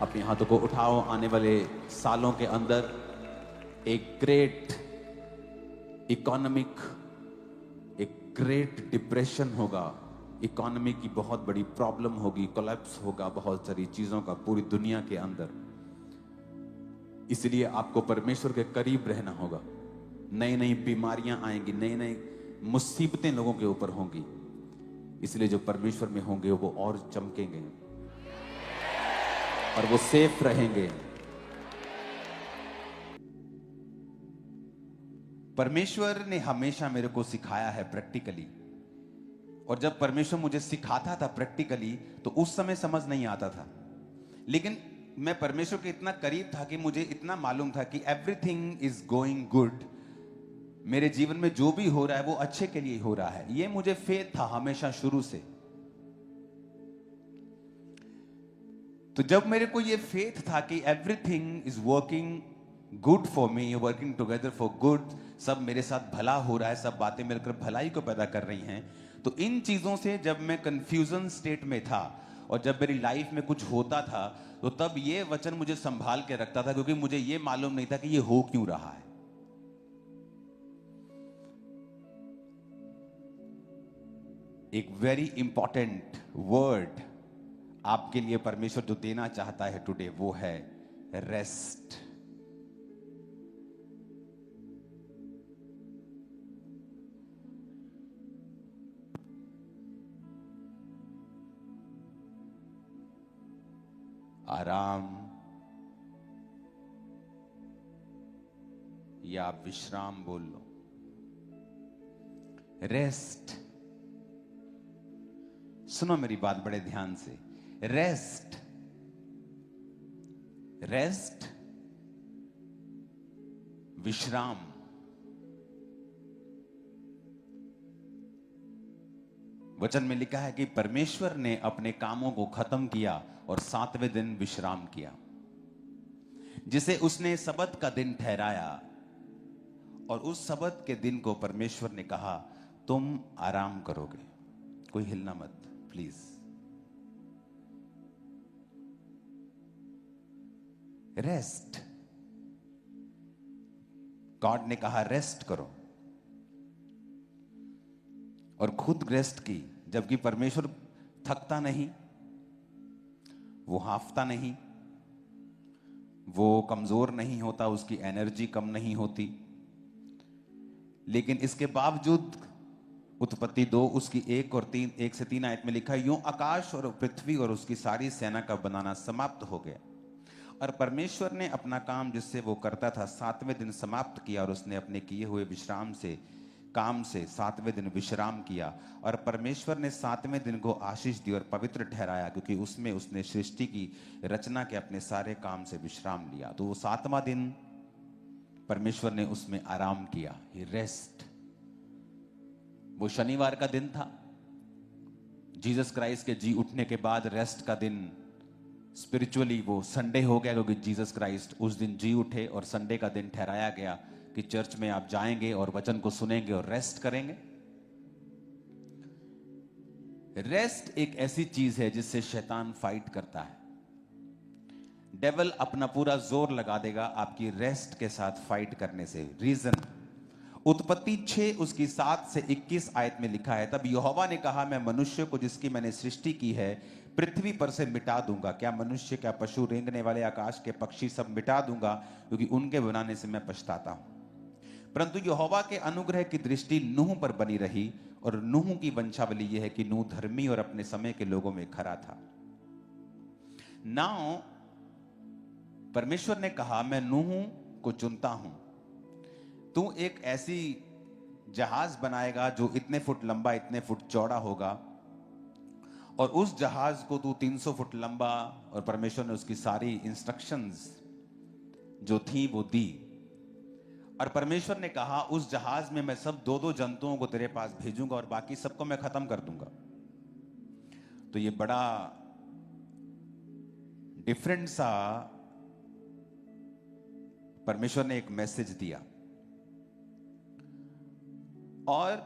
अपने हाथों को उठाओ। आने वाले सालों के अंदर एक ग्रेट इकोनॉमिक, एक ग्रेट डिप्रेशन होगा, इकोनॉमी की बहुत बड़ी प्रॉब्लम होगी, कोलैप्स होगा बहुत सारी चीजों का पूरी दुनिया के अंदर। इसलिए आपको परमेश्वर के करीब रहना होगा। नई नई बीमारियां आएंगी, नई नई मुसीबतें लोगों के ऊपर होंगी, इसलिए जो परमेश्वर में होंगे वो और चमकेंगे और वो सेफ रहेंगे। परमेश्वर ने हमेशा मेरे को सिखाया है प्रैक्टिकली, और जब परमेश्वर मुझे सिखाता था प्रैक्टिकली तो उस समय समझ नहीं आता था, लेकिन मैं परमेश्वर के इतना करीब था कि मुझे इतना मालूम था कि एवरीथिंग इज गोइंग गुड। मेरे जीवन में जो भी हो रहा है वो अच्छे के लिए हो रहा है। ये मुझे फेथ था हमेशा शुरू से। तो जब मेरे को ये फेथ था कि everything is working good for me, working together for good, सब मेरे साथ भला हो रहा है, सब बातें मिलकर भलाई को पैदा कर रही हैं, तो इन चीजों से जब मैं कंफ्यूजन स्टेट में था और जब मेरी लाइफ में कुछ होता था तो तब ये वचन मुझे संभाल के रखता था, क्योंकि मुझे ये मालूम नहीं था कि ये हो क्यों रहा है। एक वेरी इंपॉर्टेंट वर्ड आपके लिए परमेश्वर जो देना चाहता है टुडे वो है रेस्ट। आराम या विश्राम बोल लो, रेस्ट। सुनो मेरी बात बड़े ध्यान से। रेस्ट, रेस्ट, विश्राम। वचन में लिखा है कि परमेश्वर ने अपने कामों को खत्म किया और 7वें दिन विश्राम किया, जिसे उसने सबत का दिन ठहराया। और उस सबत के दिन को परमेश्वर ने कहा तुम आराम करोगे। कोई हिलना मत प्लीज। रेस्ट, गॉड ने कहा रेस्ट करो, और खुद रेस्ट की। जबकि परमेश्वर थकता नहीं, वो हांफता नहीं, वो कमजोर नहीं होता, उसकी एनर्जी कम नहीं होती, लेकिन इसके बावजूद उत्पत्ति 2 उसकी 1 से 3 आयत में लिखा है, यूं आकाश और पृथ्वी और उसकी सारी सेना का बनाना समाप्त हो गया, और परमेश्वर ने अपना काम जिससे वो करता था 7वें दिन समाप्त किया, और उसने अपने किए हुए विश्राम से काम से 7वें दिन विश्राम किया। और परमेश्वर ने 7वें दिन को आशीष दी और पवित्र ठहराया, क्योंकि उसमें उसने सृष्टि की रचना के अपने सारे काम से विश्राम लिया। तो वो 7वां दिन परमेश्वर ने उसमें आराम किया, ही रेस्ट। वो शनिवार का दिन था, जीसस क्राइस्ट के जी उठने के बाद रेस्ट का दिन स्पिरिचुअली वो संडे हो गया, क्योंकि जीसस क्राइस्ट उस दिन जी उठे और संडे का दिन ठहराया गया कि चर्च में आप जाएंगे और वचन को सुनेंगे और रेस्ट करेंगे। रेस्ट एक ऐसी चीज है जिससे शैतान फाइट करता है। डेविल अपना पूरा जोर लगा देगा आपकी रेस्ट के साथ फाइट करने से। रीजन, उत्पत्ति 6 उसकी 7 से 21 आयत में लिखा है, तब यहोवा ने कहा मैं मनुष्य को जिसकी मैंने सृष्टि की है पृथ्वी पर से मिटा दूंगा। क्या मनुष्य, क्या पशु, रेंगने वाले आकाश के पक्षी सब मिटा दूंगा, क्योंकि उनके बनाने से मैं पछताता हूं। परंतु यहोवा के अनुग्रह की दृष्टि नूह पर बनी रही, और नूह की वंशावली यह है कि नूह धर्मी और अपने समय के लोगों में खरा था। नाउ परमेश्वर ने कहा मैं नूह को चुनता हूं, तू एक ऐसी जहाज बनाएगा जो इतने फुट लंबा इतने फुट चौड़ा होगा, और उस जहाज को तू 300 फुट लंबा, और परमेश्वर ने उसकी सारी इंस्ट्रक्शंस जो थी वो दी। और परमेश्वर ने कहा उस जहाज में मैं सब 2-2 जंतुओं को तेरे पास भेजूंगा और बाकी सबको मैं खत्म कर दूंगा। तो ये बड़ा डिफरेंट सा परमेश्वर ने एक मैसेज दिया। और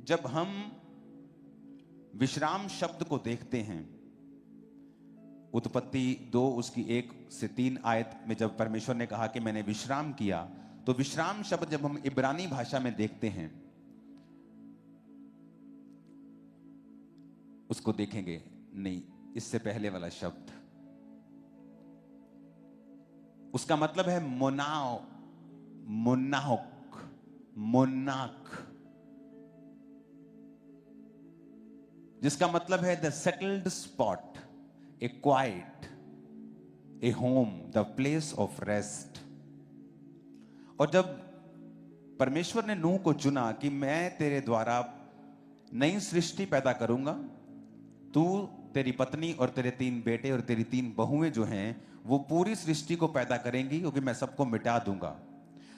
जब हम विश्राम शब्द को देखते हैं उत्पत्ति 2 उसकी 1 से 3 आयत में जब परमेश्वर ने कहा कि मैंने विश्राम किया, तो विश्राम शब्द जब हम इब्रानी भाषा में देखते हैं उसको देखेंगे, नहीं, इससे पहले वाला शब्द, उसका मतलब है मोनाओ, मोनाक, मोनाक, जिसका मतलब है the settled spot, A quite, A home, the place of rest. और जब परमेश्वर ने नूह को चुना कि मैं तेरे द्वारा नई सृष्टि पैदा करूंगा, तू, तेरी पत्नी और तेरे 3 बेटे और तेरी 3 बहुएं जो हैं वो पूरी सृष्टि को पैदा करेंगी, क्योंकि मैं सबको मिटा दूंगा।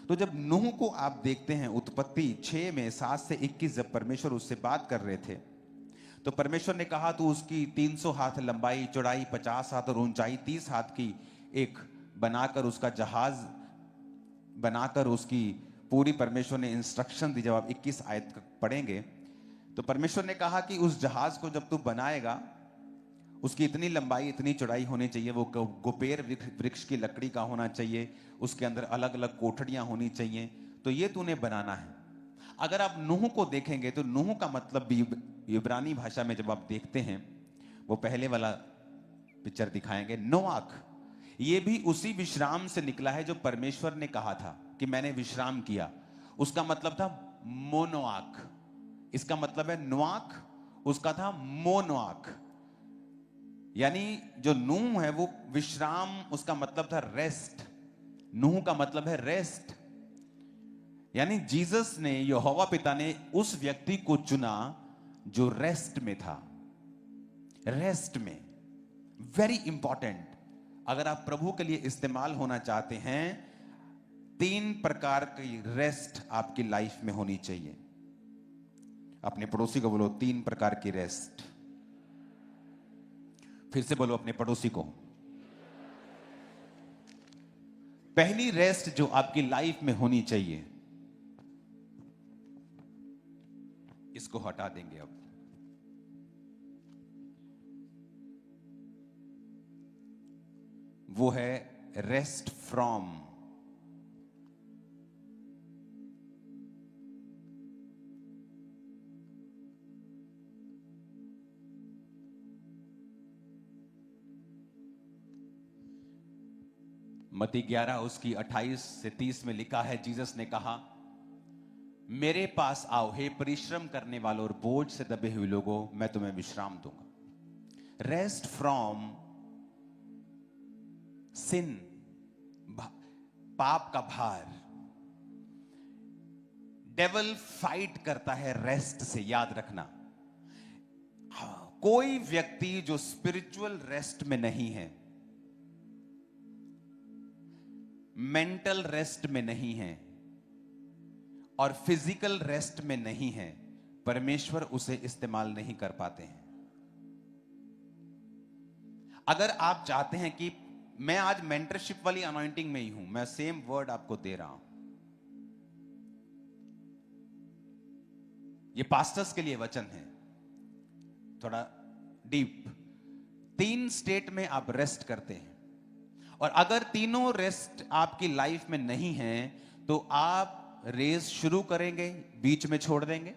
तो जब नूह को आप देखते हैं उत्पत्ति 6 में 7 से 21, जब परमेश्वर उससे बात कर रहे थे तो परमेश्वर ने कहा तू उसकी 300 हाथ लंबाई, चौड़ाई 50 हाथ और ऊंचाई 30 हाथ की एक बनाकर उसका जहाज बनाकर उसकी पूरी परमेश्वर ने इंस्ट्रक्शन दी। जब आप 21 आयत पढ़ेंगे तो परमेश्वर ने कहा कि उस जहाज को जब तू बनाएगा उसकी इतनी लंबाई, इतनी चौड़ाई होनी चाहिए, वो गोपेर वृक्ष की लकड़ी का होना चाहिए, उसके अंदर अलग अलग कोठरियां होनी चाहिए, तो ये तूने बनाना है। अगर आप नूह को देखेंगे तो नूह का मतलब भी इब्रानी भाषा में जब आप देखते हैं, वो पहले वाला पिक्चर दिखाएंगे, नोआख, ये भी उसी विश्राम से निकला है जो परमेश्वर ने कहा था कि मैंने विश्राम किया। उसका मतलब था मोनोआख, इसका मतलब है नोआख, उसका था मोनोआख, यानी जो नूह है वो विश्राम, उसका मतलब था रेस्ट। नूह का मतलब है रेस्ट, यानी जीसस ने, यहोवा पिता ने उस व्यक्ति को चुना जो रेस्ट में था। रेस्ट में, वेरी इंपॉर्टेंट। अगर आप प्रभु के लिए इस्तेमाल होना चाहते हैं, 3 प्रकार की रेस्ट आपकी लाइफ में होनी चाहिए। अपने पड़ोसी को बोलो 3 प्रकार की रेस्ट। फिर से बोलो अपने पड़ोसी को। पहली रेस्ट जो आपकी लाइफ में होनी चाहिए, इसको हटा देंगे अब, वो है रेस्ट फ्रॉम। मत्ती 11 उसकी 28 से 30 में लिखा है, जीसस ने कहा मेरे पास आओ हे परिश्रम करने वालों और बोझ से दबे हुए लोगों, मैं तुम्हें विश्राम दूंगा। रेस्ट फ्रॉम सिन, पाप का भार। डेविल फाइट करता है रेस्ट से, याद रखना। कोई व्यक्ति जो स्पिरिचुअल रेस्ट में नहीं है, मेंटल रेस्ट में नहीं है और फिजिकल रेस्ट में नहीं है, परमेश्वर उसे इस्तेमाल नहीं कर पाते हैं। अगर आप चाहते हैं कि मैं आज मेंटरशिप वाली अनॉइंटिंग में ही हूं, मैं सेम वर्ड आपको दे रहा हूं, ये पास्टर्स के लिए वचन है, थोड़ा डीप। 3 स्टेट में आप रेस्ट करते हैं, और अगर तीनों रेस्ट आपकी लाइफ में नहीं है तो आप रेस शुरू करेंगे, बीच में छोड़ देंगे,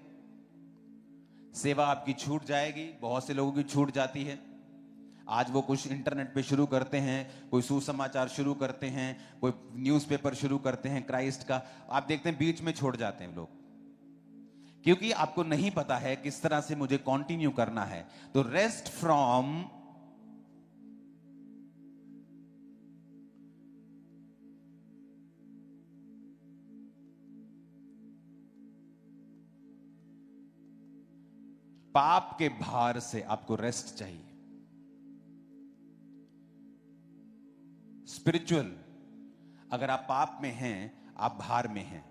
सेवा आपकी छूट जाएगी। बहुत से लोगों की छूट जाती है। आज वो कुछ इंटरनेट पे शुरू करते हैं, कोई सुसमाचार शुरू करते हैं, कोई न्यूज़पेपर शुरू करते हैं क्राइस्ट का, आप देखते हैं बीच में छोड़ जाते हैं लोग, क्योंकि आपको नहीं पता है किस तरह से मुझे कंटिन्यू करना है। तो रेस्ट फ्रॉम पाप के भार से आपको रेस्ट चाहिए। स्पिरिचुअल, अगर आप पाप में हैं, आप भार में हैं,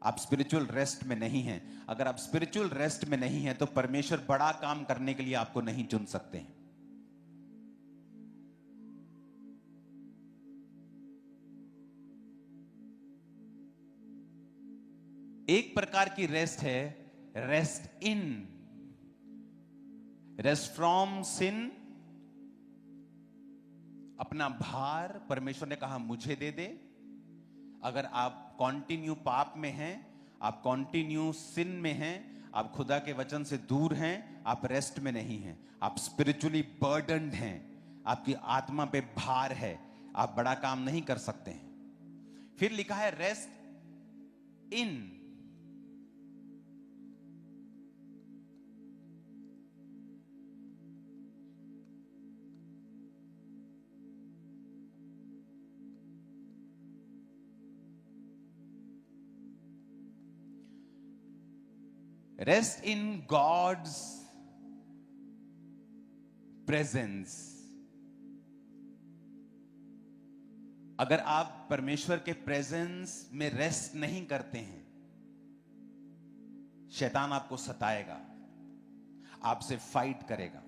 आप स्पिरिचुअल रेस्ट में नहीं हैं। अगर आप स्पिरिचुअल रेस्ट में नहीं हैं तो परमेश्वर बड़ा काम करने के लिए आपको नहीं चुन सकते हैं। एक प्रकार की रेस्ट है रेस्ट इन, रेस्ट फ्रॉम सिन, अपना भार परमेश्वर ने कहा मुझे दे दे। अगर आप कंटिन्यू पाप में हैं, आप कंटिन्यू सिन में हैं, आप खुदा के वचन से दूर हैं, आप रेस्ट में नहीं हैं, आप स्पिरिचुअली बर्डन्ड हैं, आपकी आत्मा पे भार है, आप बड़ा काम नहीं कर सकते हैं। फिर लिखा है rest in. Rest in God's presence. अगर आप परमेश्वर के प्रेजेंस में रेस्ट नहीं करते हैं, शैतान आपको सताएगा, आपसे फाइट करेगा।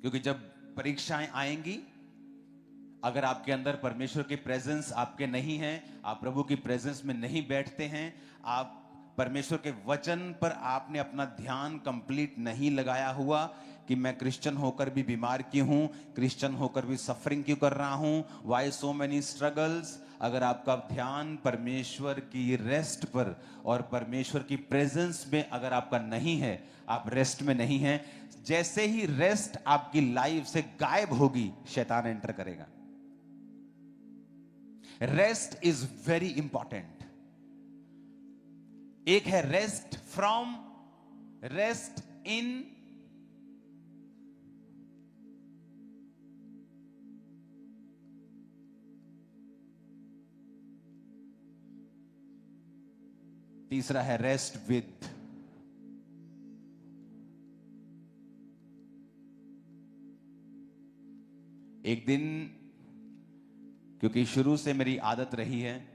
क्योंकि जब परीक्षाएं आएंगी, अगर आपके अंदर परमेश्वर की प्रेजेंस आपके नहीं है, आप प्रभु की प्रेजेंस में नहीं बैठते हैं, आप परमेश्वर के वचन पर आपने अपना ध्यान कंप्लीट नहीं लगाया हुआ कि मैं क्रिश्चियन होकर भी बीमार क्यों हूं, क्रिश्चियन होकर भी सफरिंग क्यों कर रहा हूं, व्हाई सो मेनी स्ट्रगल्स। अगर आपका ध्यान परमेश्वर की रेस्ट पर और परमेश्वर की प्रेजेंस में अगर आपका नहीं है, आप रेस्ट में नहीं हैं, जैसे ही रेस्ट आपकी लाइफ से गायब होगी, शैतान एंटर करेगा। Rest is very important. एक है रेस्ट फ्रॉम, रेस्ट इन। तीसरा है रेस्ट विद। एक दिन, क्योंकि शुरू से मेरी आदत रही है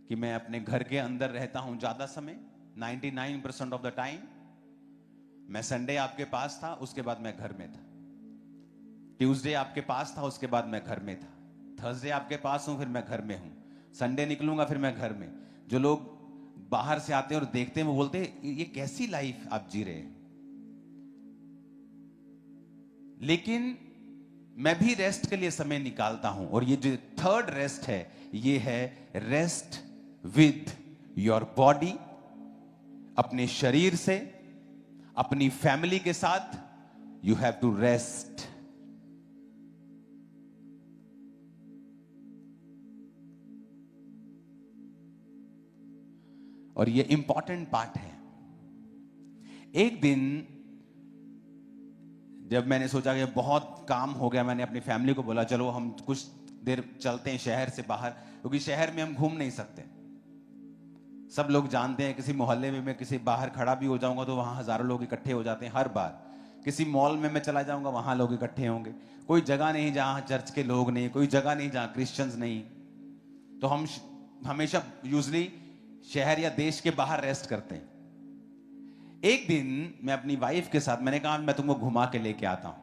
कि मैं अपने घर के अंदर रहता हूं ज्यादा समय, 99% ऑफ द टाइम। मैं संडे आपके पास था, उसके बाद मैं घर में था। ट्यूसडे आपके पास था, उसके बाद मैं घर में था। थर्सडे आपके पास हूं, फिर मैं घर में हूं। संडे निकलूंगा, फिर मैं घर में। जो लोग बाहर से आते हैं और देखते हैं, वो बोलते हैं ये कैसी लाइफ आप जी रहे हैं। लेकिन मैं भी रेस्ट के लिए समय निकालता हूं, और ये जो थर्ड रेस्ट है, ये है रेस्ट विद योर बॉडी। अपने शरीर से, अपनी फैमिली के साथ यू हैव टू रेस्ट। और ये इंपॉर्टेंट पार्ट है। एक दिन जब मैंने सोचा कि बहुत काम हो गया, मैंने अपनी फैमिली को बोला चलो हम कुछ देर चलते हैं शहर से बाहर, क्योंकि शहर में हम घूम नहीं सकते। सब लोग जानते हैं, किसी मोहल्ले में मैं किसी बाहर खड़ा भी हो जाऊंगा तो वहां हजारों लोग इकट्ठे हो जाते हैं हर बार। किसी मॉल में मैं चला जाऊंगा, वहां लोग इकट्ठे होंगे। कोई जगह नहीं जहां चर्च के लोग नहीं, कोई जगह नहीं जहां क्रिश्चियंस नहीं। तो हम हमेशा यूजली शहर या देश के बाहर रेस्ट करते हैं। एक दिन मैं अपनी वाइफ के साथ, मैंने कहा मैं तुमको घुमा के लेके आता हूं।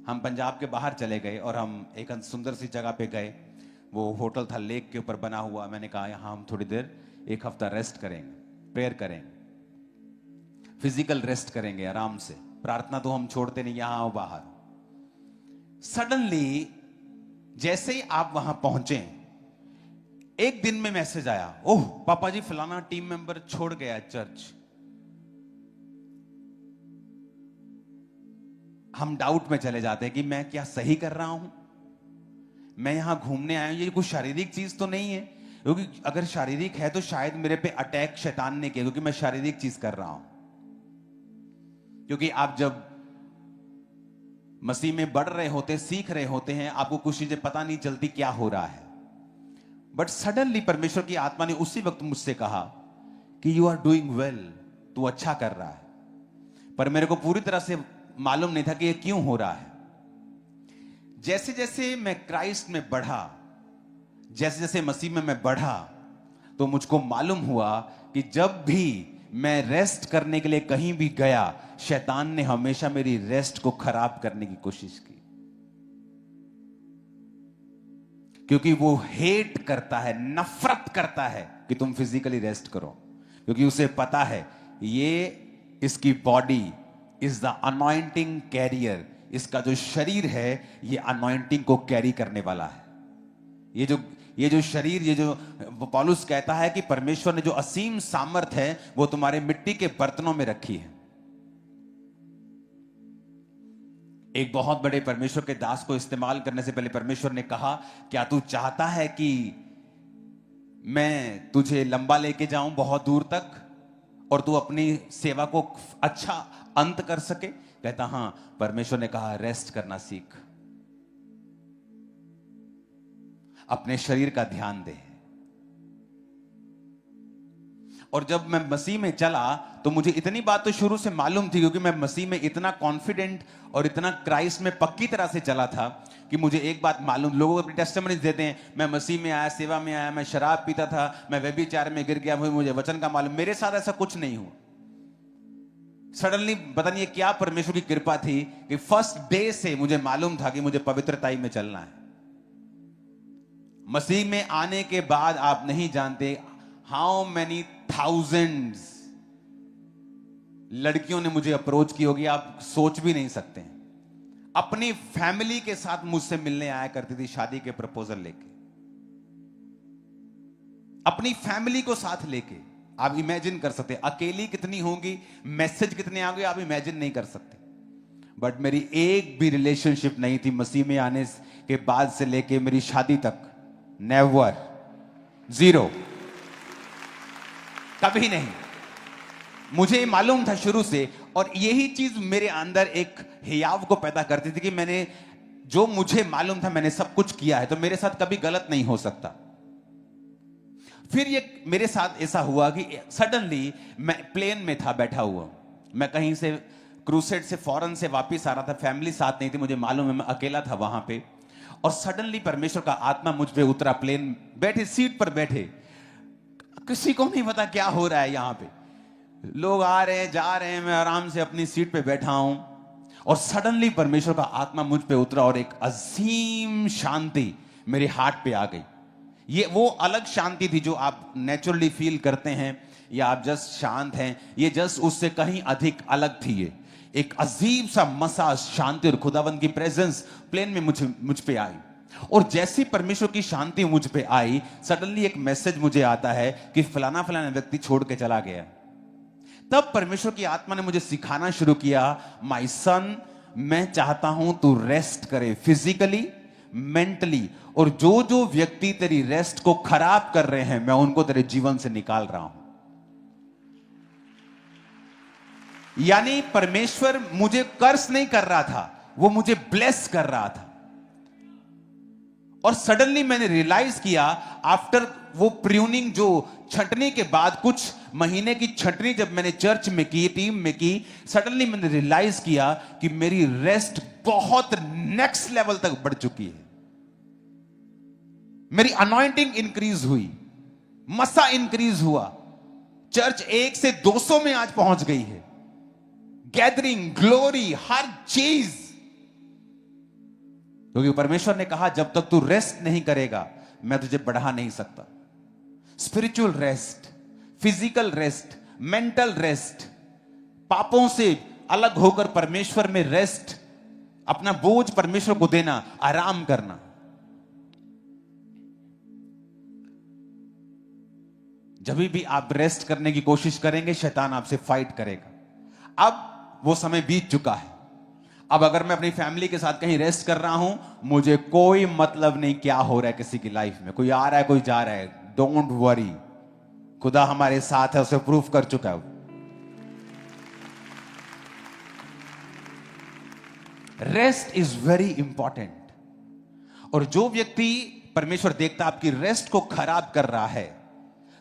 हम पंजाब के बाहर चले गए और हम एक सुंदर सी जगह पे गए। वो होटल था लेक के ऊपर बना हुआ। मैंने कहा यहां हम थोड़ी देर, एक हफ्ता रेस्ट करेंगे, प्रेयर करेंगे, फिजिकल रेस्ट करेंगे आराम से। प्रार्थना तो हम छोड़ते नहीं, यहां आओ बाहर। सडनली जैसे ही आप वहां पहुंचे, एक दिन में मैसेज आया, ओह पापा जी फलाना टीम मेंबर छोड़ गया चर्च। हम डाउट में चले जाते हैं कि मैं क्या सही कर रहा हूं, मैं यहां घूमने आया हूं, ये कोई शारीरिक चीज तो नहीं है। क्योंकि अगर शारीरिक है तो शायद मेरे पे अटैक शैतान ने किया, क्योंकि मैं शारीरिक चीज कर रहा हूं। क्योंकि आप जब मसीह में बढ़ रहे होते, सीख रहे होते हैं, आपको कुछ चीजें पता नहीं चलती क्या हो रहा है। बट सडनली परमेश्वर की आत्मा ने उसी वक्त मुझसे कहा कि यू आर डूइंग वेल, तू अच्छा कर रहा है। पर मेरे को पूरी तरह से मालूम नहीं था कि ये क्यों हो रहा है। जैसे जैसे मैं क्राइस्ट में बढ़ा, जैसे जैसे मसीह में मैं बढ़ा, तो मुझको मालूम हुआ कि जब भी मैं रेस्ट करने के लिए कहीं भी गया, शैतान ने हमेशा मेरी रेस्ट को खराब करने की कोशिश की। क्योंकि वो हेट करता है, नफरत करता है कि तुम फिजिकली रेस्ट करो। क्योंकि उसे पता है ये इसकी body is the anointing carrier, इसका जो शरीर है ये अनॉइंटिंग को कैरी करने वाला है। ये जो शरीर, ये जो पौलुस कहता है कि परमेश्वर ने जो असीम सामर्थ है वो तुम्हारे मिट्टी के बर्तनों में रखी है। एक बहुत बड़े परमेश्वर के दास को इस्तेमाल करने से पहले परमेश्वर ने कहा, क्या तू चाहता है कि मैं तुझे लंबा लेके जाऊं बहुत दूर तक और तू अपनी सेवा को अच्छा अंत कर सके? कहता हां। परमेश्वर ने कहा रेस्ट करना सीख, अपने शरीर का ध्यान दे। और जब मैं मसीह में चला तो मुझे इतनी बात तो शुरू से मालूम थी, क्योंकि मैं मसीह में इतना कॉन्फिडेंट और इतना क्राइस्ट में पक्की तरह से चला था कि मुझे एक बात मालूम, लोग अपनी टेस्टिमनीज देते हैं, मैं मसीह में आया, सेवा में आया, मैं शराब पीता था, मैं व्यभिचार में गिर गया, मुझे वचन का मालूम। मेरे साथ ऐसा कुछ नहीं हुआ। सडनली पता नहीं क्या परमेश्वर की कृपा थी कि फर्स्ट डे से मुझे मालूम था कि मुझे पवित्रताई में चलना है। मसीह में आने के बाद आप नहीं जानते हाउ मेनी थाउजेंड्स लड़कियों ने मुझे अप्रोच की होगी, आप सोच भी नहीं सकते। अपनी फैमिली के साथ मुझसे मिलने आया करती थी शादी के प्रपोजल लेके, अपनी फैमिली को साथ लेके। आप इमेजिन कर सकते अकेली कितनी होंगी, मैसेज कितने आ गए, आप इमेजिन नहीं कर सकते। बट मेरी एक भी रिलेशनशिप नहीं थी मसीह में आने के बाद से लेके मेरी शादी तक, नेवर, जीरो, कभी नहीं। मुझे मालूम था शुरू से, और यही चीज मेरे अंदर एक हियाव को पैदा करती थी कि मैंने जो मुझे मालूम था मैंने सब कुछ किया है, तो मेरे साथ कभी गलत नहीं हो सकता। फिर ये मेरे साथ ऐसा हुआ कि सडनली मैं प्लेन में था बैठा हुआ, मैं कहीं से क्रूसेड से फॉरेन से वापस आ रहा था, फैमिली साथ नहीं थी, मुझे मालूम है मैं अकेला था वहां पे। और सडनली परमेश्वर का आत्मा मुझ पे उतरा, प्लेन बैठे सीट पर बैठे, किसी को नहीं पता क्या हो रहा है यहां पे, लोग आ रहे हैं जा रहे हैं, मैं आराम से अपनी सीट पे बैठा हूं। और सडनली परमेश्वर का आत्मा मुझ पे उतरा और एक अजीम शांति मेरे हार्ट पे आ गई। ये वो अलग शांति थी जो आप नेचुरली फील करते हैं या आप जस्ट शांत हैं, ये जस्ट उससे कहीं अधिक अलग थी। ये एक अजीब सा मसा शांति और खुदावंद की प्रेजेंस प्लेन में मुझ पे आई। और जैसी परमेश्वर की शांति मुझ पे आई, सडनली एक मैसेज मुझे आता है कि फलाना फलाना व्यक्ति छोड़ के चला गया। तब परमेश्वर की आत्मा ने मुझे सिखाना शुरू किया, माय सन, मैं चाहता हूं तू रेस्ट करे फिजिकली, मेंटली, और जो जो व्यक्ति तेरी रेस्ट को खराब कर रहे हैं मैं उनको तेरे जीवन से निकाल रहा हूं। यानी परमेश्वर मुझे कर्स नहीं कर रहा था, वो मुझे ब्लेस कर रहा था। और सडनली मैंने रियलाइज किया आफ्टर वो प्रूनिंग, जो छंटनी के बाद कुछ महीने की छंटनी जब मैंने चर्च में की, टीम में की, सडनली मैंने रियलाइज किया कि मेरी रेस्ट बहुत नेक्स्ट लेवल तक बढ़ चुकी है। मेरी अनॉइंटिंग इंक्रीज हुई, मसा इंक्रीज हुआ, चर्च 1 से 200 में आज पहुंच गई है, गैदरिंग, ग्लोरी, हर चीज। क्योंकि परमेश्वर ने कहा जब तक तू रेस्ट नहीं करेगा मैं तुझे बढ़ा नहीं सकता। Spiritual rest, physical rest, mental rest, पापों से अलग होकर परमेश्वर में रेस्ट, अपना बोझ परमेश्वर को देना, आराम करना। जब भी आप रेस्ट करने की कोशिश करेंगे शैतान आपसे फाइट करेगा। अब वो समय बीत चुका है। अब अगर मैं अपनी फैमिली के साथ कहीं रेस्ट कर रहा हूं, मुझे कोई मतलब नहीं क्या हो रहा है किसी की लाइफ में, कोई आ रहा है कोई जा रहा है, डोंट वरी, खुदा हमारे साथ है, उसे प्रूफ कर चुका है। Rest is very important. और जो व्यक्ति परमेश्वर देखता आपकी रेस्ट को खराब कर रहा है,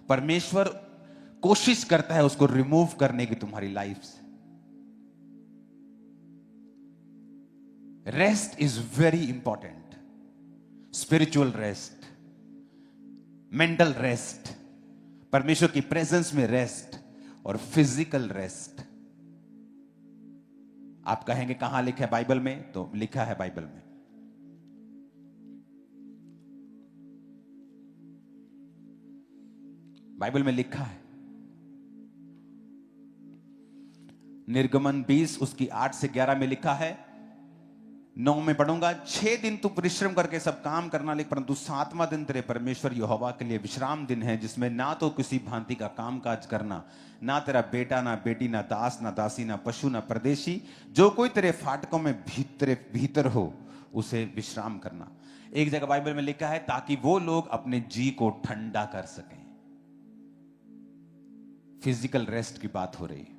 परमेश्वर कोशिश करता है उसको रिमूव करने की तुम्हारी लाइफ से। Rest is very important. Spiritual rest, mental rest, परमेश्वर की प्रेजेंस में रेस्ट, और फिजिकल रेस्ट। आप कहेंगे कहां लिखा है बाइबल में? तो लिखा है बाइबल में, बाइबल में लिखा है, निर्गमन 20 उसकी 8 से 11 में लिखा है, 9 में पढ़ूंगा, 6 दिन तू परिश्रम करके सब काम करना, लेकिन परंतु 7वां दिन तेरे परमेश्वर यहोवा के लिए विश्राम दिन है, जिसमें ना तो किसी भांति का काम काज करना, ना तेरा बेटा, ना बेटी, ना दास, ना दासी, ना पशु, ना परदेशी, जो कोई तेरे फाटकों में भीतर हो, उसे विश्राम करना। एक जगह बाइबल में लिखा है ताकि वो लोग अपने जी को ठंडा कर सकें। फिजिकल रेस्ट की बात हो रही है।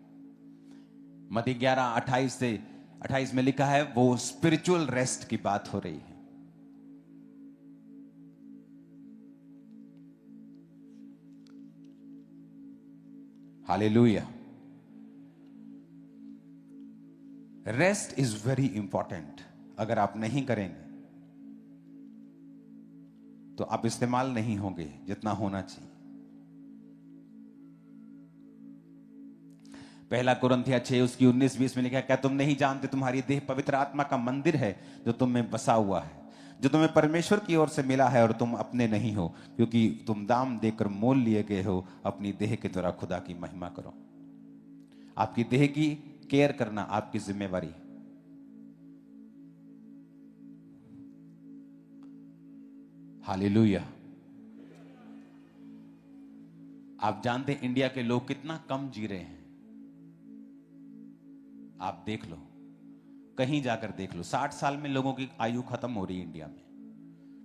मत्ती 11:28 में लिखा है वो स्पिरिचुअल रेस्ट की बात हो रही है। Hallelujah. Rest is very important. अगर आप नहीं करेंगे तो आप इस्तेमाल नहीं होंगे जितना होना चाहिए। पहला कुरिन्थियों 6 उसकी 19-20 में लिखा है, क्या तुम नहीं जानते तुम्हारी देह पवित्र आत्मा का मंदिर है जो तुम में बसा हुआ है, जो तुम्हें परमेश्वर की ओर से मिला है और तुम अपने नहीं हो, क्योंकि तुम दाम देकर मोल लिए गए हो। अपनी देह के द्वारा खुदा की महिमा करो। आपकी देह की केयर करना आपकी जिम्मेवारी है। हालेलुया। आप जानते हैं इंडिया के लोग कितना कम जी रहे हैं? आप देख लो, कहीं जाकर देख लो, 60 साल में लोगों की आयु खत्म हो रही है इंडिया में।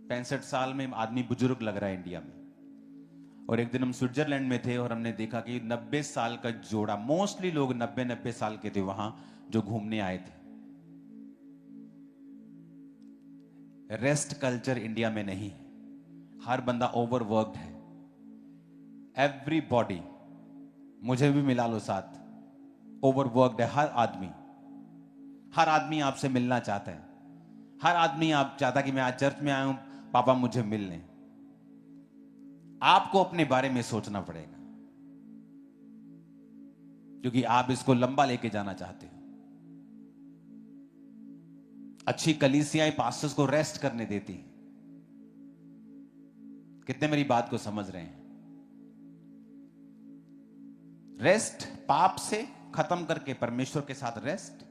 65 साल में आदमी बुजुर्ग लग रहा है इंडिया में। और एक दिन हम स्विट्जरलैंड में थे और हमने देखा कि 90 साल का जोड़ा, मोस्टली लोग 90 साल के थे वहां जो घूमने आए थे। रेस्ट कल्चर इंडिया में नहीं है। हर बंदा ओवरवर्क्ड है। एवरीबॉडी, मुझे भी मिला लो साथ, ओवरवर्क्ड है हर आदमी। हर आदमी आपसे मिलना चाहता है। हर आदमी आप चाहता कि मैं आज चर्च में आया हूं, पापा मुझे मिल लें। आपको अपने बारे में सोचना पड़ेगा, क्योंकि आप इसको लंबा लेके जाना चाहते हो। अच्छी कलीसियाएं पास्टर्स को रेस्ट करने देती हैं। कितने मेरी बात को समझ रहे हैं? रेस्ट, पाप से खत्म करके परमेश्वर के साथ रेस्ट,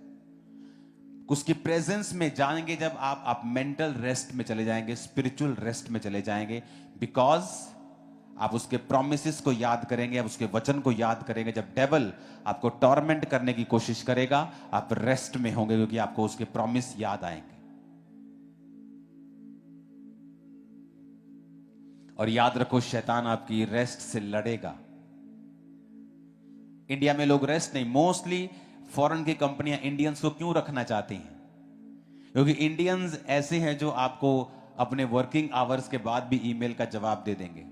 उसकी प्रेजेंस में जाएंगे जब आप मेंटल रेस्ट में चले जाएंगे, स्पिरिचुअल रेस्ट में चले जाएंगे। बिकॉज आप उसके प्रोमिसेस को याद करेंगे, आप उसके वचन को याद करेंगे। जब डेविल आपको टॉर्मेंट करने की कोशिश करेगा, आप रेस्ट में होंगे, क्योंकि आपको उसके प्रॉमिस याद आएंगे। और याद रखो, शैतान आपकी रेस्ट से लड़ेगा। इंडिया में लोग रेस्ट नहीं, मोस्टली फॉरेन की कंपनियां इंडियंस को क्यों रखना चाहती हैं? क्योंकि इंडियंस ऐसे हैं जो आपको अपने वर्किंग आवर्स के बाद भी ईमेल का जवाब दे देंगे।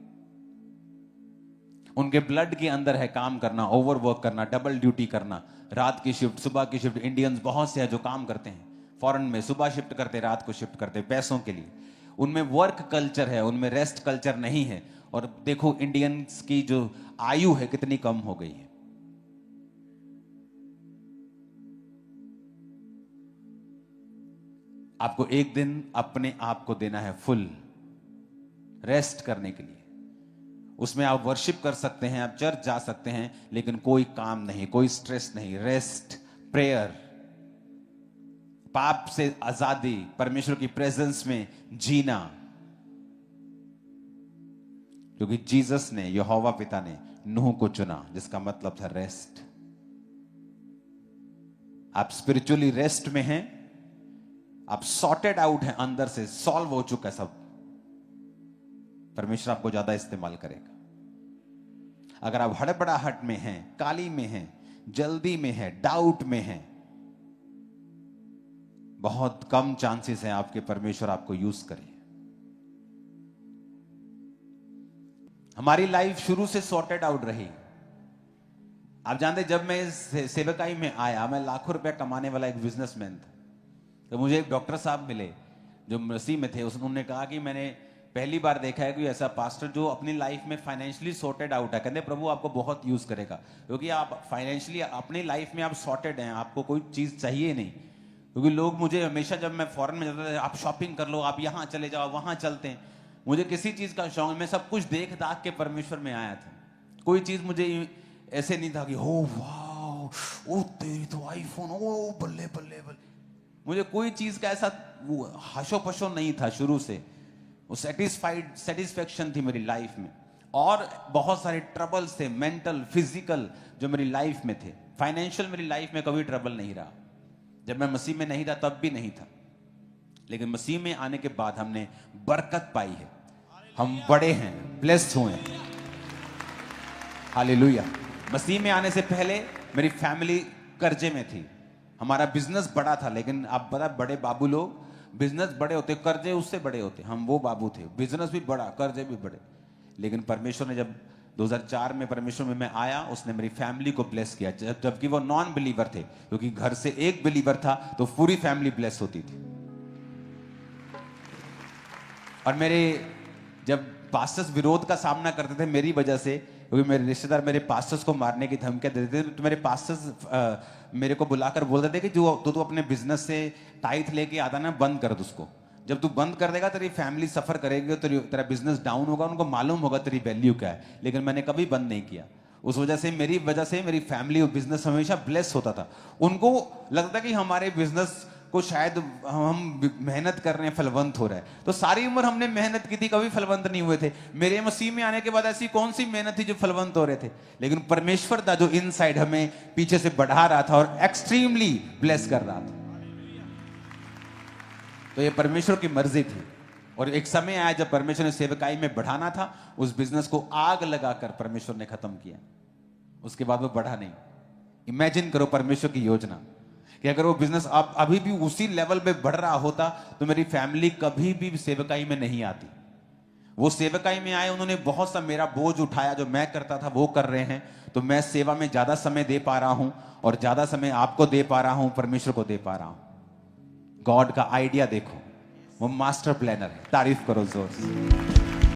उनके ब्लड के अंदर है काम करना, ओवरवर्क करना, डबल ड्यूटी करना, रात की शिफ्ट, सुबह की शिफ्ट। इंडियंस बहुत से हैं जो काम करते हैं फॉरेन में, सुबह शिफ्ट करते, रात को शिफ्ट करते, पैसों के लिए। उनमें वर्क कल्चर है, उनमें रेस्ट कल्चर नहीं है। और देखो इंडियंस की जो आयु है कितनी कम हो गई है। आपको एक दिन अपने आप को देना है फुल रेस्ट करने के लिए। उसमें आप वर्शिप कर सकते हैं, आप चर्च जा सकते हैं, लेकिन कोई काम नहीं, कोई स्ट्रेस नहीं। रेस्ट, प्रेयर, पाप से आजादी, परमेश्वर की प्रेजेंस में जीना। क्योंकि जीसस ने, यहोवा पिता ने नूह को चुना, जिसका मतलब था रेस्ट। आप स्पिरिचुअली रेस्ट में हैं, आप सॉर्टेड आउट हैं, अंदर से सॉल्व हो चुका है सब। परमेश्वर आपको ज्यादा इस्तेमाल करेगा। अगर आप हड़बड़ाहट में हैं, काली में हैं, जल्दी में हैं, डाउट में हैं, बहुत कम चांसेस हैं आपके परमेश्वर आपको यूज करें। हमारी लाइफ शुरू से सॉर्टेड आउट रही। आप जानते, जब मैं सेवकाई में आया, मैं लाखों रुपया कमाने वाला एक बिजनेसमैन था। तो मुझे एक डॉक्टर साहब मिले जो मसीह में थे। उन्होंने कहा कि मैंने पहली बार देखा है कि ऐसा पास्टर जो अपनी लाइफ में फाइनेंशियली सॉर्टेड आउट है। कहते प्रभु आपको बहुत यूज करेगा, क्योंकि आप फाइनेंशियली अपनी लाइफ में आप सॉर्टेड हैं, आपको कोई चीज चाहिए नहीं। क्योंकि लोग मुझे हमेशा, जब मैं फॉरेन में जाता था, आप शॉपिंग कर लो, आप यहाँ चले जाओ, वहां चलते हैं। मुझे किसी चीज का शौक, मैं सब कुछ देख दाख के परमेश्वर में आया था। कोई चीज मुझे ऐसे नहीं था कि हो वाह, ओ तेरी तो आईफोन, ओ बल्ले बल्ले बल्ले। मुझे कोई चीज का ऐसा हशो पशो नहीं था शुरू से। वो सेटिस्फैक्शन थी मेरी लाइफ में। और बहुत सारे ट्रबल्स थे, मेंटल फिजिकल, जो मेरी लाइफ में थे। फाइनेंशियल मेरी लाइफ में कभी ट्रबल नहीं रहा। जब मैं मसीह में नहीं था तब भी नहीं था, लेकिन मसीह में आने के बाद हमने बरकत पाई है। हम बड़े हैं, ब्लेस्ड हुए हैं। हालेलुया। मसीह में आने से पहले मेरी फैमिली कर्जे में थी। हमारा बिजनेस बड़ा था, लेकिन आप पता, बड़े बाबू लोग, बिजनेस बड़े होते, कर्जे उससे बड़े होते। हम वो बाबू थे, बिजनेस भी बड़ा, कर्जे भी बड़े। लेकिन परमेश्वर ने जब 2004 में परमेश्वर में मैं आया, उसने मेरी फैमिली को ब्लेस किया, जबकि वो नॉन बिलीवर थे। क्योंकि घर से एक बिलीवर था तो पूरी फैमिली ब्लेस होती थी। और मेरे जब पास्टर्स विरोध का सामना करते थे मेरी वजह से, क्योंकि मेरे रिश्तेदार मेरे पास्टर्स को मारने की धमकियां देते थे, तो मेरे पास्टर्स मेरे को बुलाकर बोलते थे कि जो तू अपने बिजनेस से टाइट लेके आता ना, बंद कर दो उसको। जब तू बंद कर देगा तेरी फैमिली सफर करेगी, तेरा बिजनेस डाउन होगा, उनको मालूम होगा तेरी वैल्यू क्या है। लेकिन मैंने कभी बंद नहीं किया। उस वजह से मेरी फैमिली और बिजनेस हमेशा ब्लेस होता था। उनको लगता कि हमारे बिजनेस को शायद हम मेहनत कर रहे हैं, फलवंत हो रहा है। तो सारी उम्र हमने मेहनत की थी, कभी फलवंत नहीं हुए थे। मेरे मसीह में आने के बाद ऐसी कौन सी मेहनत थी जो फलवंत हो रहे थे? लेकिन परमेश्वर था जो इनसाइड हमें पीछे से बढ़ा रहा था और एक्सट्रीमली ब्लेस कर रहा था। तो ये परमेश्वर की मर्जी थी। और एक समय आया जब परमेश्वर ने सेवकाई में बढ़ाना था, उस बिजनेस को आग लगाकर परमेश्वर ने खत्म किया। उसके बाद वो बढ़ा नहीं। इमेजिन करो परमेश्वर की योजना कि अगर वो बिजनेस अब अभी भी उसी लेवल पे बढ़ रहा होता तो मेरी फैमिली कभी भी सेवकाई में नहीं आती। वो सेवकाई में आए, उन्होंने बहुत सा मेरा बोझ उठाया, जो मैं करता था वो कर रहे हैं। तो मैं सेवा में ज्यादा समय दे पा रहा हूं और ज्यादा समय आपको दे पा रहा हूं, परमेश्वर को दे पा रहा हूं। गॉड का आइडिया देखो, वो मास्टर प्लानर है। तारीफ करो जोर से।